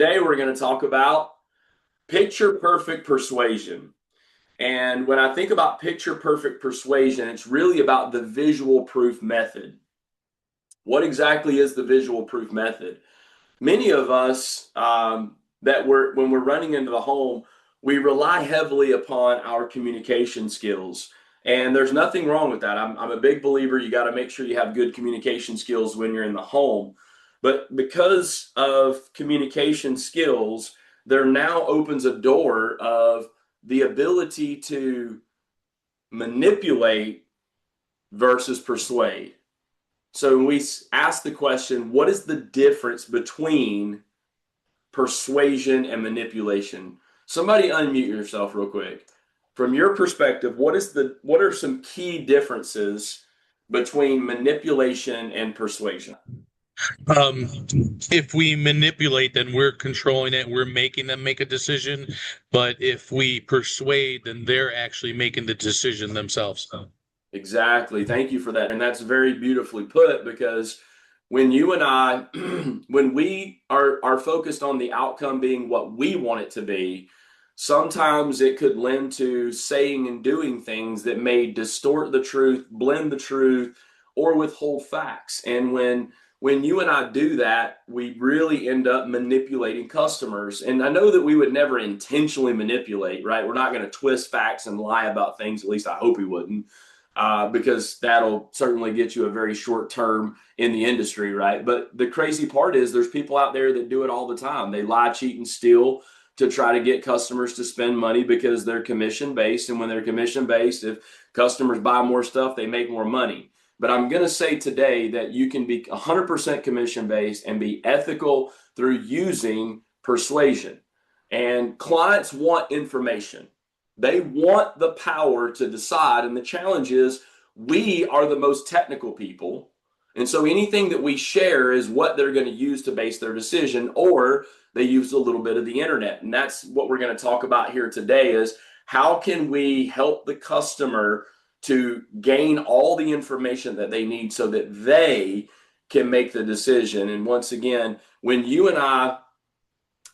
Today we're going to talk about picture perfect persuasion. And when I think about picture perfect persuasion, it's really about the visual proof method. What exactly is the visual proof method? Many of us when we're running into the home, we rely heavily upon our communication skills. And there's nothing wrong with that. I'm a big believer you got to make sure you have good communication skills when you're in the home. But because of communication skills, there now opens a door of the ability to manipulate versus persuade. So when we ask the question, what is the difference between persuasion and manipulation? Somebody unmute yourself real quick. From your perspective, what are some key differences between manipulation and persuasion? Um, if we manipulate, then we're controlling it. We're making them make a decision. But if we persuade, then they're actually making the decision themselves. Exactly. Thank you for that. And that's very beautifully put because when you and I, when we are focused on the outcome being what we want it to be, sometimes it could lend to saying and doing things that may distort the truth, blend the truth, or withhold facts. And when you and I do that, we really end up manipulating customers. And I know that we would never intentionally manipulate, right? We're not going to twist facts and lie about things. At least I hope we wouldn't, because that'll certainly get you a very short term in the industry, right? But the crazy part is there's people out there that do it all the time. They lie, cheat, and steal to try to get customers to spend money because they're commission based. And when they're commission based, if customers buy more stuff, they make more money. But I'm going to say today that you can be 100% commission based and be ethical through using persuasion. And clients want information. They want the power to decide. And the challenge is we are the most technical people. And so anything that we share is what they're going to use to base their decision, or they use a little bit of the internet. And that's what we're going to talk about here today is how can we help the customer to gain all the information that they need so that they can make the decision. And once again, when you and I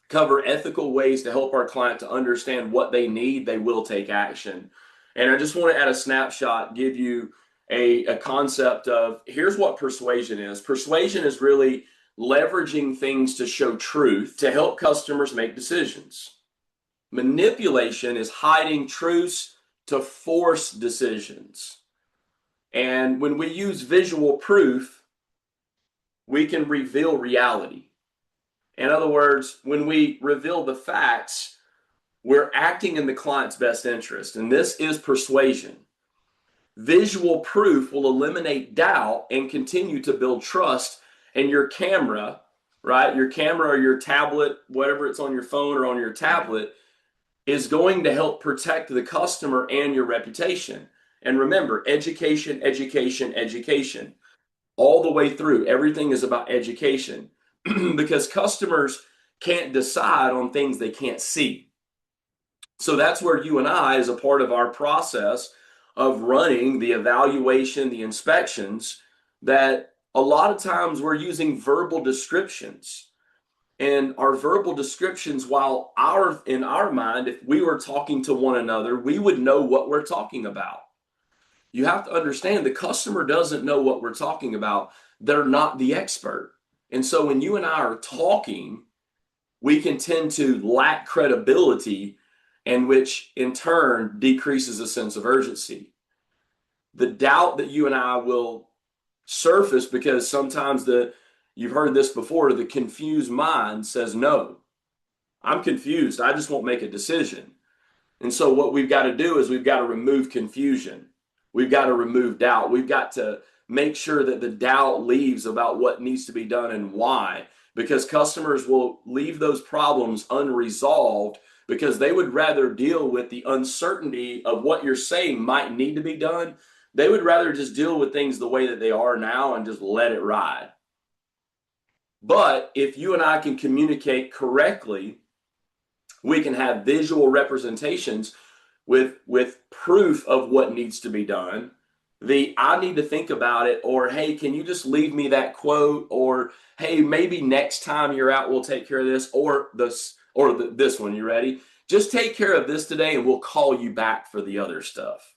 cover ethical ways to help our client to understand what they need, they will take action. And I just want to add a snapshot, give you a concept of here's what persuasion is. Persuasion is really leveraging things to show truth to help customers make decisions. Manipulation is hiding truths to force decisions. And when we use visual proof, we can reveal reality. In other words, when we reveal the facts, we're acting in the client's best interest. And this is persuasion. Visual proof will eliminate doubt and continue to build trust. And your camera, right? Your camera or your tablet, whatever it's on your phone or on your tablet, is going to help protect the customer and your reputation. And remember, education, education, education. All the way through, everything is about education because customers can't decide on things they can't see. So that's where you and I, as a part of our process of running the evaluation, the inspections, that a lot of times we're using verbal descriptions. And our verbal descriptions, while in our mind, if we were talking to one another, we would know what we're talking about. You have to understand the customer doesn't know what we're talking about. They're not the expert. And so when you and I are talking, we can tend to lack credibility, and which in turn decreases a sense of urgency. The doubt that you and I will surface because sometimes you've heard this before, the confused mind says, no, I'm confused. I just won't make a decision. And so what we've got to do is we've got to remove confusion. We've got to remove doubt. We've got to make sure that the doubt leaves about what needs to be done and why, because customers will leave those problems unresolved because they would rather deal with the uncertainty of what you're saying might need to be done. They would rather just deal with things the way that they are now and just let it ride. But if you and I can communicate correctly, we can have visual representations with proof of what needs to be done. the I need to think about it, or hey, can you just leave me that quote, or hey, maybe next time you're out, we'll take care of this, or this one. You ready? Just take care of this today, and we'll call you back for the other stuff,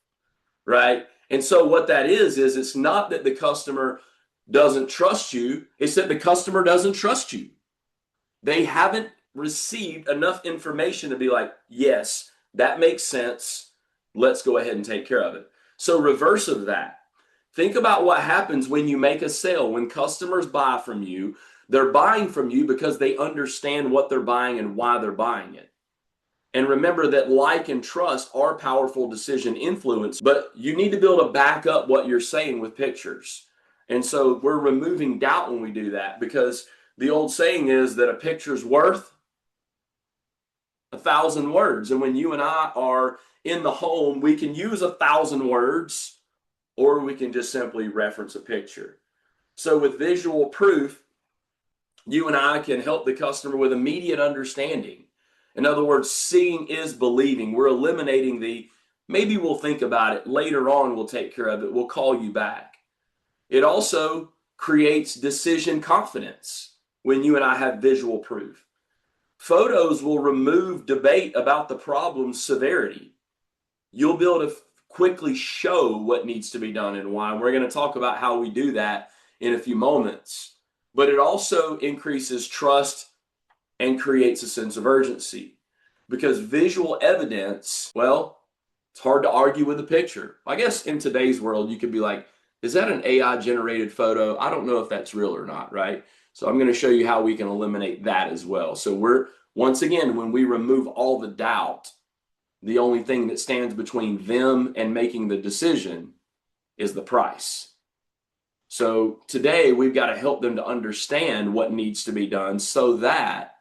right? And so what that is it's not that the customer doesn't trust you; it's that the customer doesn't trust you. They haven't received enough information to be like, yes, that makes sense. Let's go ahead and take care of it. So, reverse of that. Think about what happens when you make a sale. When customers buy from you, they're buying from you because they understand what they're buying and why they're buying it. And remember that like and trust are powerful decision influence, but you need to be able to back up what you're saying with pictures. And so we're removing doubt when we do that, because the old saying is that a picture's worth 1,000 words. And when you and I are in the home, we can use 1,000 words, or we can just simply reference a picture. So with visual proof, you and I can help the customer with immediate understanding. In other words, seeing is believing. We're eliminating the maybe we'll think about it later on, we'll take care of it, we'll call you back. It also creates decision confidence when you and I have visual proof. Photos will remove debate about the problem's severity. You'll be able to quickly show what needs to be done and why. We're going to talk about how we do that in a few moments. But it also increases trust and creates a sense of urgency, because visual evidence, well, it's hard to argue with a picture. I guess in today's world, you could be like, is that an AI generated photo? I don't know if that's real or not, right? So I'm going to show you how we can eliminate that as well. So once again, when we remove all the doubt, the only thing that stands between them and making the decision is the price. So today we've got to help them to understand what needs to be done so that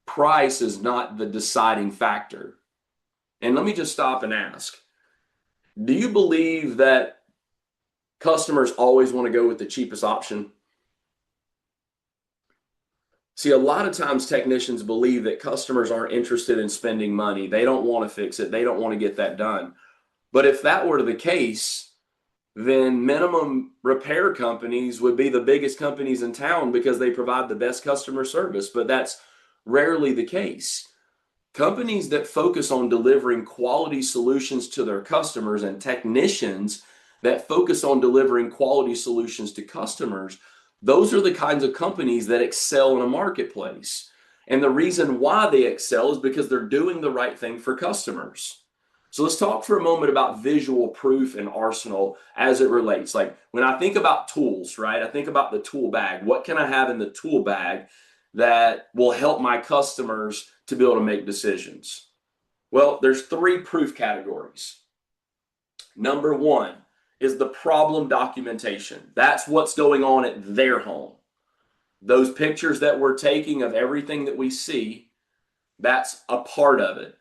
price is not the deciding factor. And let me just stop and ask, do you believe that customers always want to go with the cheapest option? See, a lot of times technicians believe that customers aren't interested in spending money. They don't want to fix it. They don't want to get that done. But if that were the case, then minimum repair companies would be the biggest companies in town because they provide the best customer service. But that's rarely the case. Companies that focus on delivering quality solutions to their customers and technicians that focus on delivering quality solutions to customers, those are the kinds of companies that excel in a marketplace. And the reason why they excel is because they're doing the right thing for customers. So let's talk for a moment about visual proof and arsenal as it relates. Like when I think about tools, right? I think about the tool bag. What can I have in the tool bag that will help my customers to be able to make decisions? Well, there's 3 proof categories. Number 1 is the problem documentation. That's what's going on at their home. Those pictures that we're taking of everything that we see, that's a part of it.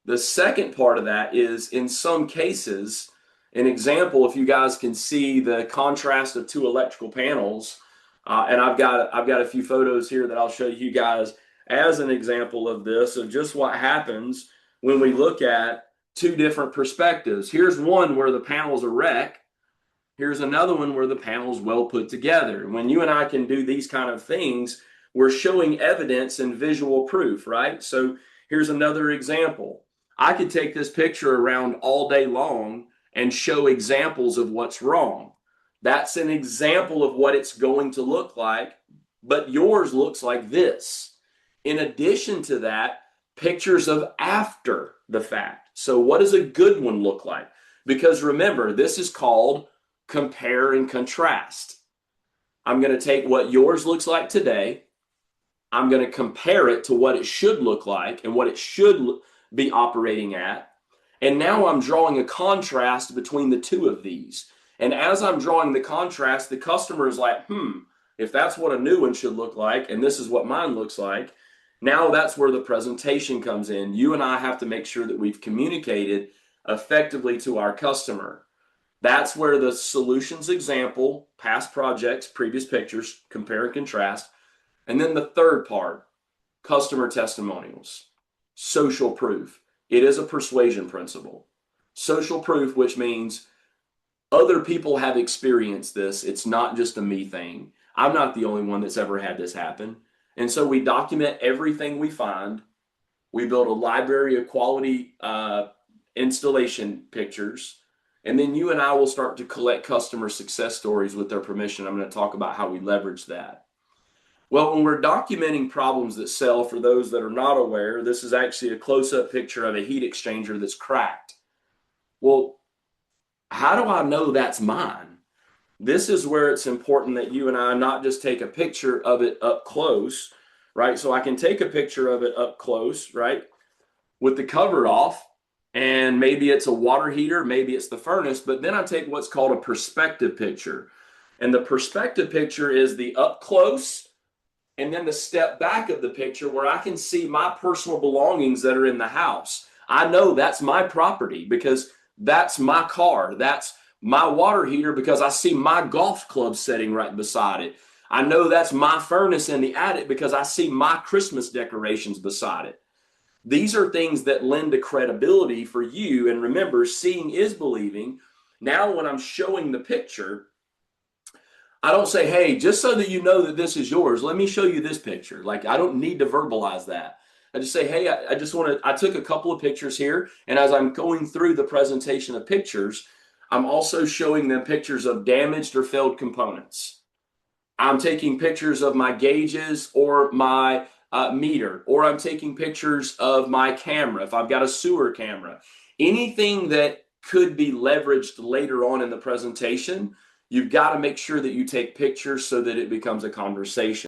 The second part of that is, in some cases, an example, if you guys can see the contrast of 2 electrical panels, and I've got a few photos here that I'll show you guys as an example of this, of just what happens when we look at 2 different perspectives. Here's one where the panel's a wreck. Here's another one where the panel's well put together. When you and I can do these kind of things, we're showing evidence and visual proof, right? So here's another example. I could take this picture around all day long and show examples of what's wrong. That's an example of what it's going to look like, but yours looks like this. In addition to that, pictures of after the fact. So what does a good one look like? Because remember, this is called compare and contrast. I'm going to take what yours looks like today. I'm going to compare it to what it should look like and what it should be operating at. And now I'm drawing a contrast between the 2 of these. And as I'm drawing the contrast, the customer is like, if that's what a new one should look like, and this is what mine looks like, now that's where the presentation comes in. You and I have to make sure that we've communicated effectively to our customer. That's where the solutions example, past projects, previous pictures, compare and contrast. And then the third part, customer testimonials, social proof. It is a persuasion principle. Social proof, which means Other people have experienced this. It's not just a me thing. I'm not the only one that's ever had this happen. And so we document everything we find. We build a library of quality installation pictures. And then you and I will start to collect customer success stories with their permission. I'm going to talk about how we leverage that. Well, when we're documenting problems that sell, for those that are not aware, this is actually a close-up picture of a heat exchanger that's cracked. Well, how do I know that's mine? This is where it's important that you and I not just take a picture of it up close, right? So I can take a picture of it up close, right, with the cover off, and maybe it's a water heater, maybe it's the furnace, but then I take what's called a perspective picture. And the perspective picture is the up close and then the step back of the picture where I can see my personal belongings that are in the house. I know that's my property because that's my car. That's my water heater because I see my golf club sitting right beside it. I know that's my furnace in the attic because I see my Christmas decorations beside it. These are things that lend to credibility for you. And remember, seeing is believing. Now, when I'm showing the picture, I don't say, hey, just so that you know that this is yours, let me show you this picture. Like, I don't need to verbalize that. I just say, hey, I just want to, I took a couple of pictures here. And as I'm going through the presentation of pictures, I'm also showing them pictures of damaged or failed components. I'm taking pictures of my gauges or my meter, or I'm taking pictures of my camera if I've got a sewer camera. Anything that could be leveraged later on in the presentation, you've got to make sure that you take pictures so that it becomes a conversation.